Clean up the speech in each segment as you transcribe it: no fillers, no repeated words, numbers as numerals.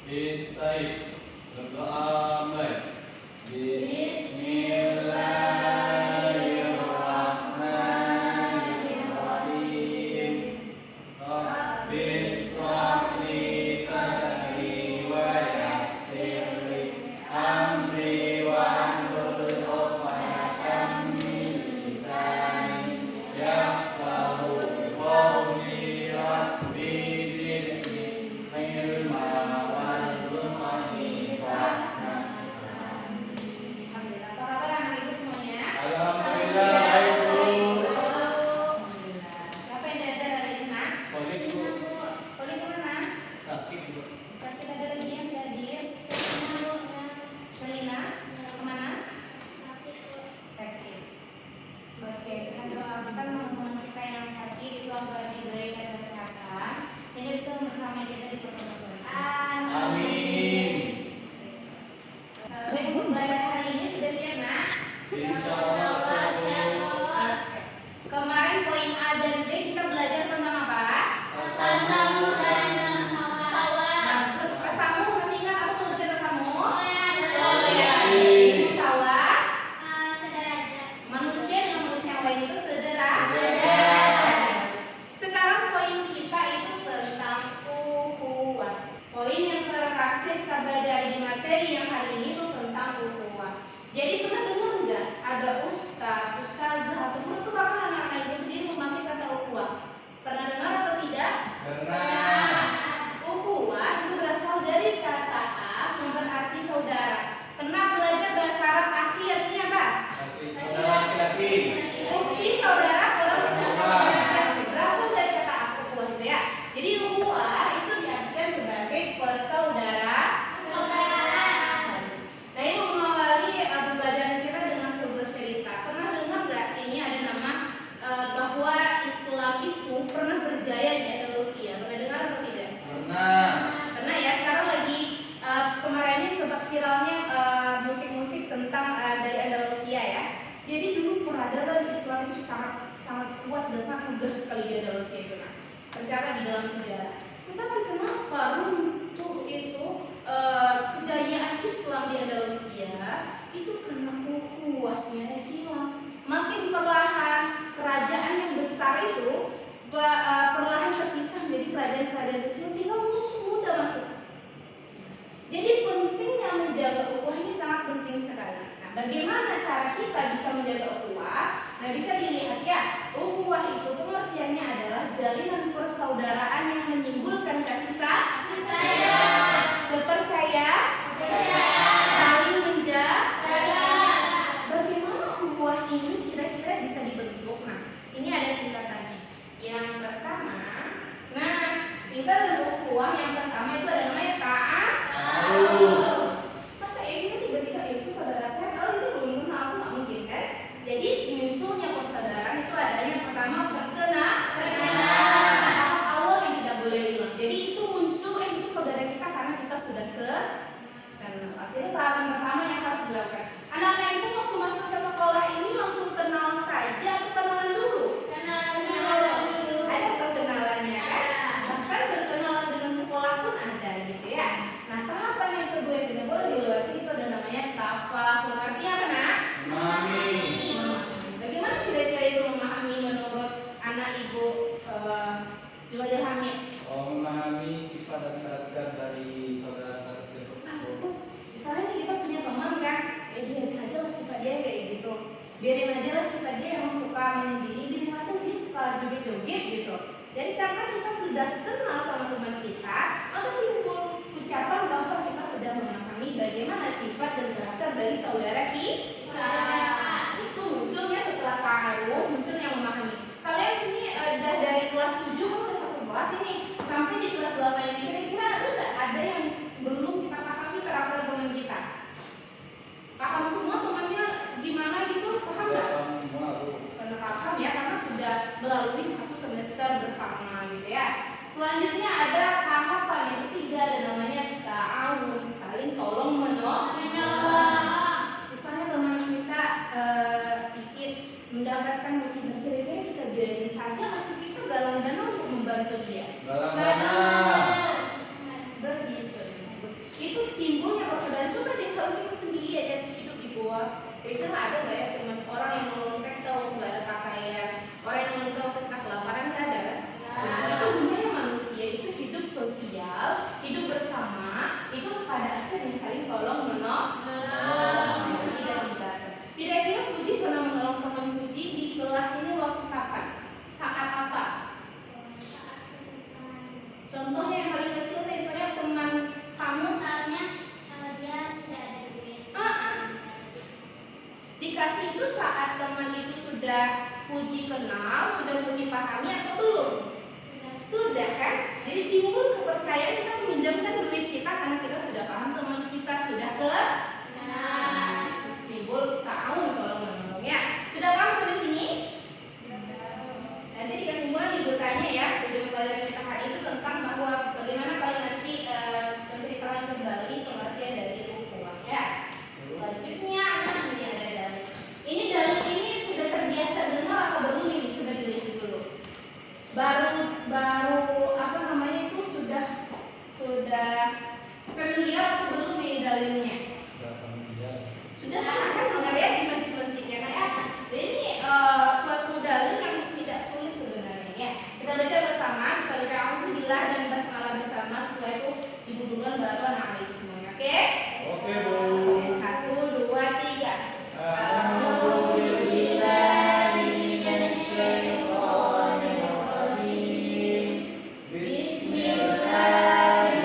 Baik, berdoa mulai. Bismillahirrahmanirrahim. Rabbis shrah li sadri wa yassir li amri wahlul 'uqdatam min lisani yafqahu qawli. Rabbi zidni ilma warzuqni fahma. Alhamdulillah. Apa kabar anak ibu semuanya? Alhamdulillah baik Bu. Alhamdulillah. Siapa yang belajar hari ini, Nak? Boleh Bu. Boleh kemana? Sakit Bu. Sakit ada lagi yang hadir? Selina? Kemana? Sakit. Oke, kita doakan teman-teman kita yang sakit itu agar diberikan kesehatan sehingga bisa bersama kita di pertemuan. Amin. Baik, untuk belajar hari ini sudah siap, Nak? Insyaallah siap Bu. Oke. Kemarin poin A dan B kita belajar tentang apa? Rasamu dan Nah, terus rasamu masih ingat apa pengertian rasamu? Toleransi. Musyawarah. Manusia dengan manusia yang lain itu Sederhana. Sekarang poin kita itu tentang ukhuwah. Poin yang terakhir kita belajar di materi yang hari ini itu tentang ukhuwah. Jadi pernah dengar nggak ada ustaz, ustazah atau itu bahkan anak-anak ibu sendiri memakai kata ukhuwah? Pernah dengar atau tidak? Pernah. Ukhuwah itu berasal dari kata akh yang berarti saudara. Pernah belajar bahasa Arab akhi artinya apa? Saudara laki-laki. Ukti saudara Perempuan. berasal dari kata ukhuwah itu ya. Jadi ukhuwah itu diartikan sebagai persaudaraan. Nah, ini mengawali pembelajaran kita dengan sebuah cerita. Pernah dengar nggak ini ada nama bahwa Islam itu pernah berjaya di Andalusia? Pernah dengar atau tidak? Pernah. Pernah ya. Sekarang lagi kemarin ini sempat viralnya musik-musik tentang dari Andalusia ya. Jadi dulu peradaban Islam itu sangat kuat dan sangat megah sekali di Andalusia itu, nah, tercatat di dalam sejarah. Tetapi kenapa runtuh itu kejayaan Islam di Andalusia itu karena ukhuwahnya hilang. Makin perlahan kerajaan yang besar itu perlahan terpisah menjadi kerajaan-kerajaan kecil sehingga musuh mudah masuk. Jadi pentingnya menjaga ukhuwah ini sangat penting sekali. Nah, bagaimana cara kita bisa menjaga ukhuwah? Nah, bisa dilihat ya, ukhuwah itu pengertiannya adalah jalinan persaudaraan yang menimbulkan kasih sayang, kepercayaan, saling menjaga. Bagaimana ukhuwah ini kira-kira bisa dibentuk? Nah, ini ada tingkatannya. Yang pertama, tingkatan ukhuwah yang pertama itu ada namanya masa ya kita tiba-tiba itu saudara saya kalau itu belum kenal itu nggak mungkin kan? Jadi munculnya persaudaraan itu adanya yang pertama tahap awal yang tidak boleh hilang. Jadi itu muncul itu saudara kita karena kita sudah kenal. Akhirnya tahapan pertama yang harus dilakukan. Anak-anak itu waktu masuk ke sekolah ini langsung kenal saja atau kenalan dulu? Ada perkenalannya kan? Bahkan berkenalan dengan sekolah pun ada gitu ya. Nah, tahapan yang kedua yang tidak boleh dilewati itu ada namanya tafahum. Artinya apa, Nak? Memahami. Bagaimana kira-kira itu memahami menurut anak ibu Juwajah Hamid? Memahami sifat dan karakter dari saudara tersebut. Bagus. Misalnya nih kita punya teman kan, biarin aja lah sifat dia kayak gitu. Biarin aja lah sifat dia emang suka menyendiri, biarin aja dia suka joget-joget gitu. Jadi karena kita sudah kenal sama teman kita, maka timbul ucapan bahwa kita sudah memahami bagaimana sifat dan karakter dari saudara kita. Itu munculnya setelah ta'aruf, munculnya memahami. Kalian ini udah dari kelas 7 kan udah satu kelas ini sampai di kelas 8 ini kira-kira udah ada yang belum kita pahami karakter teman kita. Paham semua temannya gimana gitu? Paham nggak? Semua Bu. Karena paham ya, karena sudah melalui satu semester bersama gitu ya. Selanjutnya ada tahapan yang ketiga, ada namanya ta'awun, saling tolong menolong. Misalnya teman kita Ikit mendapatkan musibah, kira-kira kita biarin saja atau kita galang dana untuk membantu dia? Galang dana. Begitu. Itu timbulnya kalau saudara coba deh kalau kita sendiri aja hidup di gua, kira-kira ada nggak ya teman orang yang nolong kita waktu nggak ada pakaian, orang yang nolong kita waktu kita kelaparan, nggak ada kan? Nah, itu gunanya manusia itu hidup sosial, hidup bersama, itu pada akhirnya saling tolong menolong. Itu tiga. Kira-kira Fuji pernah menolong teman Fuji di kelas ini waktu kapan? Saat apa? Contohnya yang paling kecil nih, misalnya teman kamu Misalnya dia tidak ada duit. Dikasih itu saat teman itu sudah Fuji kenal, sudah Fuji pahami atau belum? Sudah kan? Jadi timbul kepercayaan kita meminjamkan duit kita karena kita sudah paham teman kita sudah timbul tahu tolong menolong ya. Sudah paham sampai sini? Nanti di kesimpulan ibu tanya ya, video pembelajaran kita hari itu tentang bahwa bagaimana kalau nanti menceritakan kembali pengertian dari ukhuwah ya. Selanjutnya ini ada dalil. Ini dalil ini sudah terbiasa dengar apa belum ini? Coba dilihat dulu. Baru apa namanya itu sudah familiar atau belum ini dalilnya? Sudah pernah kan dengar ya di masjid-masjid ya kan ya? Jadi ini suatu dalil yang tidak sulit sebenarnya ya. Kita baca bersama, kita baca Alhamdulillah dan basmalah bersama. Setelah itu ibu duluan baru anak-anak ibu semuanya. Oke? Oke, Bu. 1, 2, 3. Bismillahirrahmanirrahim.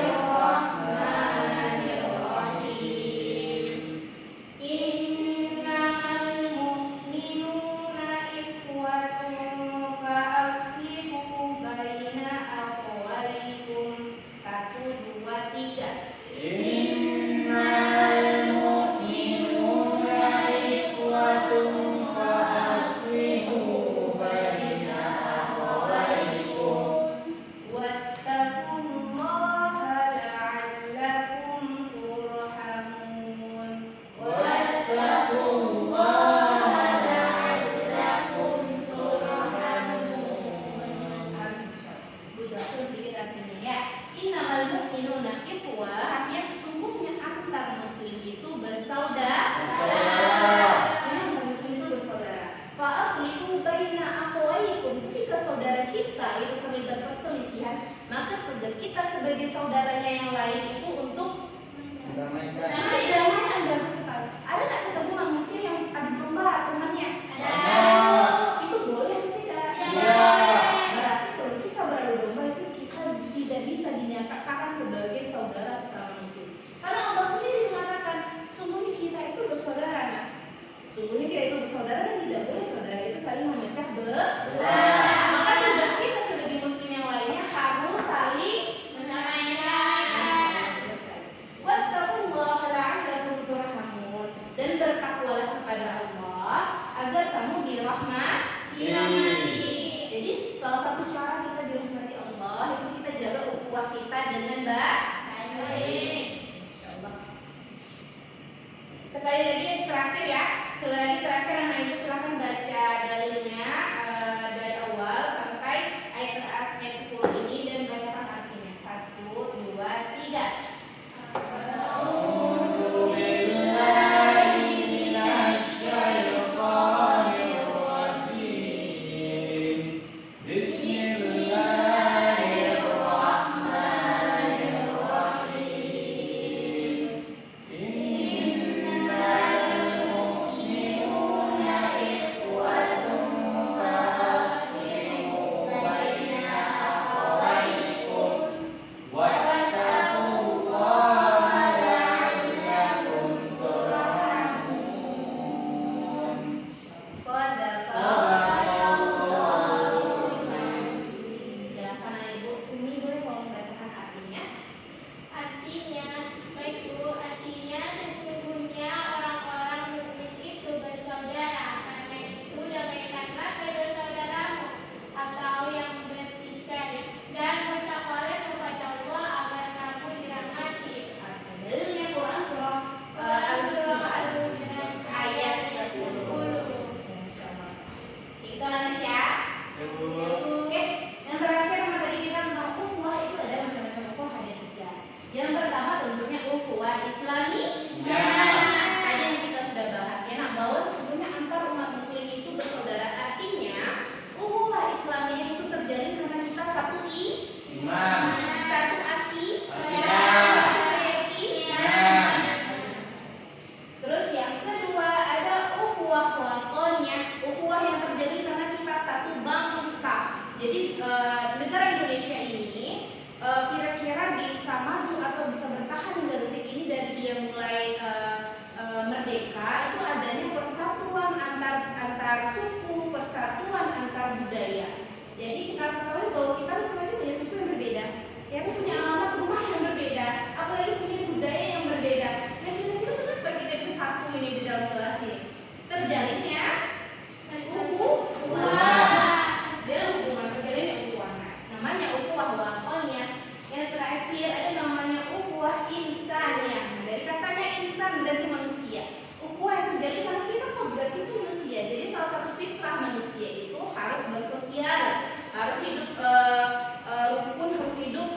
ukhuwah Islami. Ya. Tadi yang kita sudah bahas ya, nah, bahwa sesungguhnya antar umat muslim itu bersaudara. Artinya ukhuwah Islamiyah itu terjadi karena kita satu Iman. satu aki, Akidah. satu keyakinan. Terus yang kedua ada ukhuwah watoniyah, ukhuwah yang terjadi karena kita satu bangsa. Jadi negara Indonesia ini kira-kira bisa maju atau bisa bertahan hingga detik ini dari dia mulai merdeka itu adanya persatuan antar suku, persatuan antar budaya. Jadi kita ketahui bahwa kita masing-masing punya suku yang berbeda, ya kan, punya alamat rumah yang berbeda, apalagi punya budaya yang berbeda. Nah kita kenapa kita bisa satu ini di dalam kelas ini? Terjalinnya dia hubungan terjalin ukhuwah. Namanya ukhuwah watoniyah. Yang terakhir ada namanya ukhuwah insaniyah. Dari katanya insan berarti manusia. Ukhuwah yang terjadi karena kita kodrat itu manusia. Jadi salah satu fitrah manusia itu harus bersosial, harus hidup rukun, harus hidup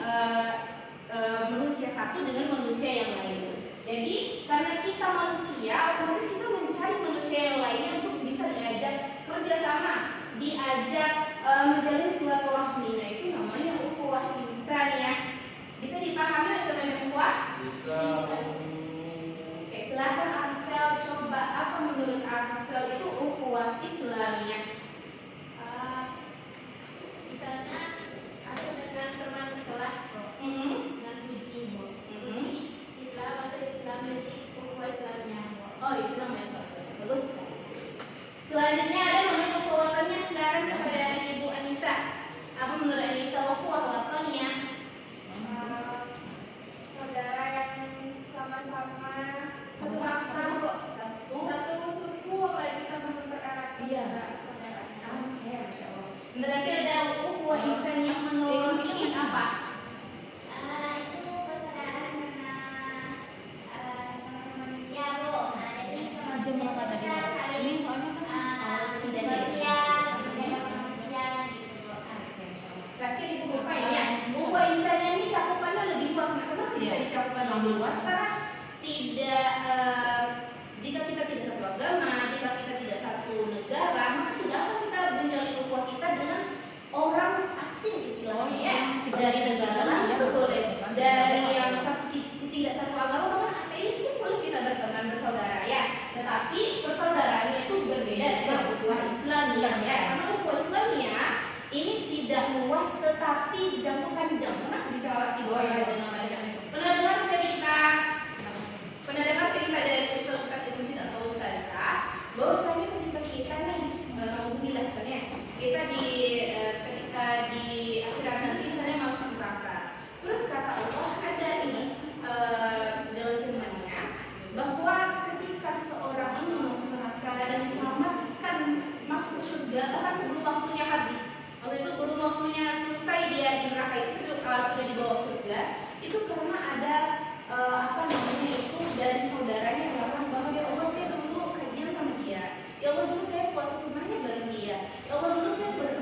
manusia satu dengan manusia yang lain. Jadi karena kita manusia, otomatis kita mencari manusia yang lainnya untuk bisa diajak kerjasama, diajak menjalin silaturahmi. Nah itu namanya ukhuwah insaniyah. Bisa dipahami sebenarnya ukhuwah? Bisa. Oke, silakan Ansel coba apa menurut Ansel itu ukhuwah Islamiyah? Misalnya aku dengan teman sekelas kok, dengan Puji kok. Islam atau Islam itu ukhuwah Islamnya kok. Oh itu namanya ukhuwah. Bagus. Selanjutnya ada namanya ukhuwah watoniyah. Silakan kepada Ibu Anissa. Apa menurut Anissa ukhuwah watoniyah? Saudara yang sama-sama satu bangsa kok, satu suku, apalagi kita mempererat saudaranya. Oke, Masya Allah. Berarti ada ukhuwah insaniyah menurut ini apa? Itu persaudaraan karena sama manusia, Bu. Nah, jadi sama kita saling menjadi sosial, menjaga kemanusiaan gitu, Bu. Berarti Ibu lupa ya, ukhuwah insaniyah ini cakupannya lebih luas. Nah, kenapa bisa dicakupan lebih luas? Karena tidak jika kita tidak satu agama, jika kita tidak satu negara, maka tidak akan kita menjalin ukhuwah kita dengan orang asing istilahnya ya, dari negara lain itu boleh, dari yang tidak satu agama, bahkan ateis pun boleh kita berteman bersaudara ya. Tetapi persaudaraannya itu berbeda dengan ukhuwah Islamiyah ya, karena ukhuwah Islamiyah ini tidak luas tetapi jangka panjang. Kenapa bisa dibawa dengan banyak? Pernah dengar cerita dari ustaz-ustaz di masjid atau ustazah bahwasanya ketika kita nih nauzubillah misalnya kita ketika di akhirat nanti misalnya masuk neraka, terus kata Allah ada ini dalam firman-Nya bahwa ketika seseorang ini masuk neraka dan diselamatkan masuk ke surga bahkan sebelum waktunya habis, maksudnya itu belum waktunya selesai dia di neraka itu sudah dibawa surga, itu karena ada apa namanya itu dari saudaranya yang mengatakan bahwa ya Allah saya dulu kajian sama dia, ya Allah dulu saya puasa sunnahnya bareng dia, ya Allah dulu saya sholat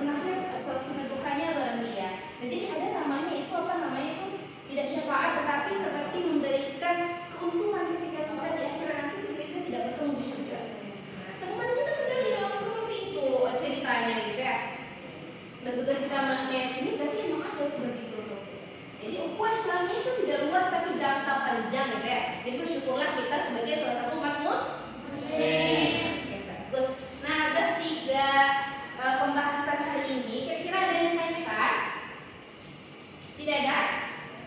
sunnah duhanya bareng dia. Nah jadi ada namanya itu apa namanya itu tidak syafaat tetapi seperti memberikan keuntungan ketika kita di akhirat nanti ketika kita tidak bertemu di surga. Nah, teman kita mencari orang seperti itu ceritanya gitu ya. Dan tugas kita meyakini berarti emang ada seperti itu tuh. Jadi ukhuwah Islamiyah itu tidak luas tapi jangka panjang gitu ya. Jadi bersyukurlah kita sebagai salah satu umat muslim. Bagus. Nah ada 3 pembahasan hari ini. Kira-kira ada yang ditanyakan? Tidak ada?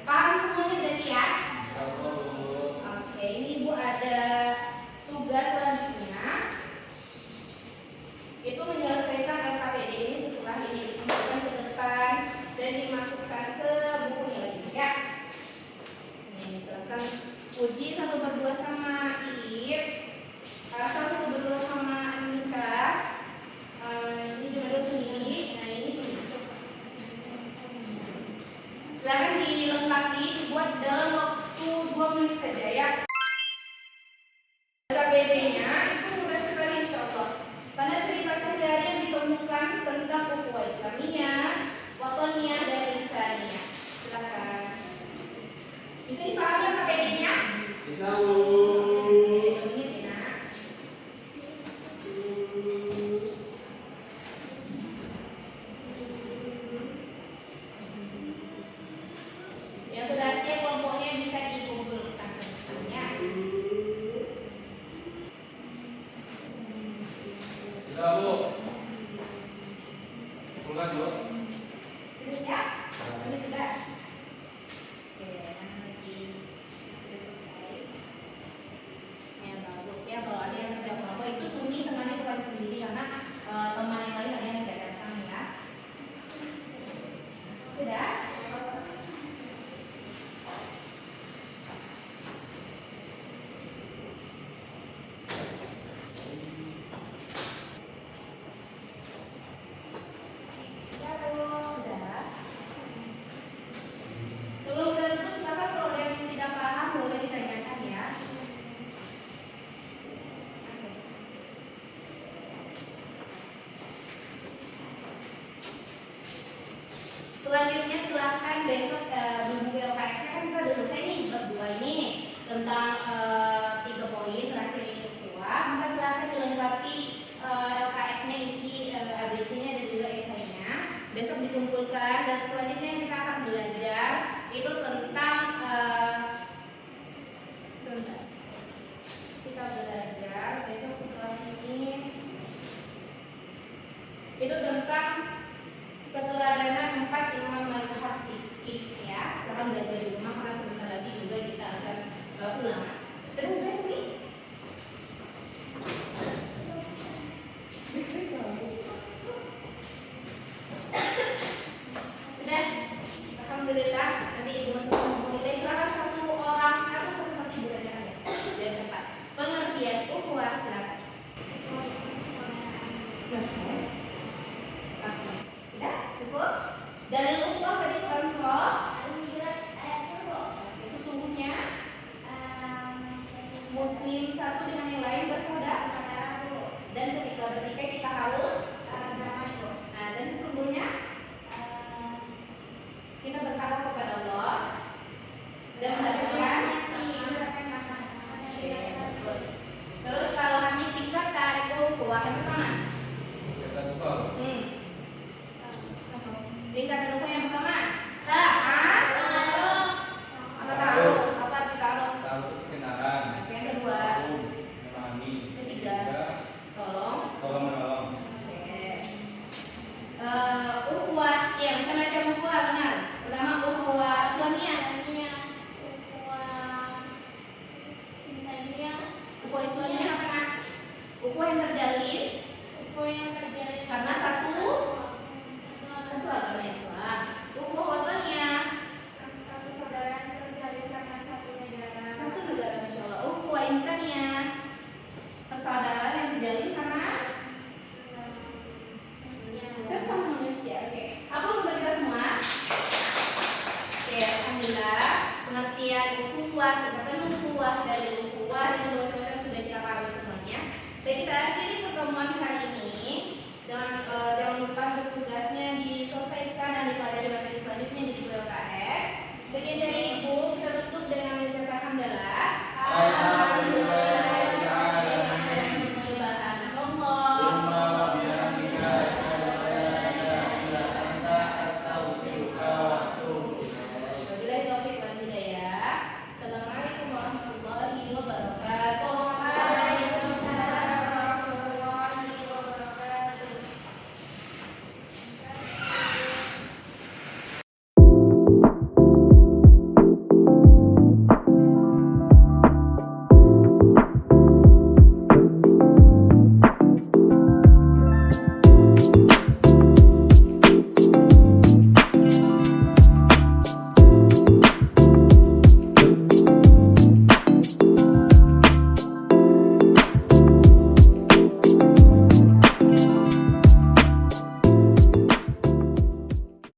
Paham semuanya berarti ya? Oke, ini Ibu ada tugas selanjutnya. Itu menyelesaikan LKPD ini setelah ini dikembalikan ke depan dan dimasukkan ke bukunya lagi ya. Ini silakan Puji satu berdua sama Iip, Asal satu berdua sama Anissa. Ini juga dulu sendiri. Nah ini silakan dilengkapi buat dalam waktu 2 menit saja ya. LKPD-nya itu mudah sekali insya Allah. Karena cerita sehari-hari yang ditemukan tentang ukhuwah Islamiyah, watoniyah dan insaniyah. Silakan. Bisa dipahami LKPD-nya? Bisa. sendiri karena teman yang lain ada yang tidak datang ya. Sudah? Sudah. Sebelum kita tutup, silakan kalau ada yang tidak paham boleh ditanyakan ya. Selanjutnya silakan besok buku LKS kan kita udah selesai nih bab 2 ini tentang 3 poin terakhir ini kuah. Maka silakan dilengkapi LKS-nya, isi ABC-nya dan juga esainya. Besok dikumpulkan dan selanjutnya yang kita akan belajar itu tentang sebentar. Kita belajar besok setelah ini itu tentang keteladanan 4 imam mazhab fikih ya. Silakan belajar di rumah karena sebentar lagi juga kita akan ulang. Sudah selesai sih? Sudah? Alhamdulillah. Nanti ibu masuk menilai. Silakan satu orang atau satu ibu aja ya. Biar cepat. Pengertian ukhuwah silakan. Sudah? Cukup? Dalil ukhuwah tadi Quran surah sesungguhnya muslim satu dengan yang lain bersaudara dan ketika bertikai kita harus dan sesungguhnya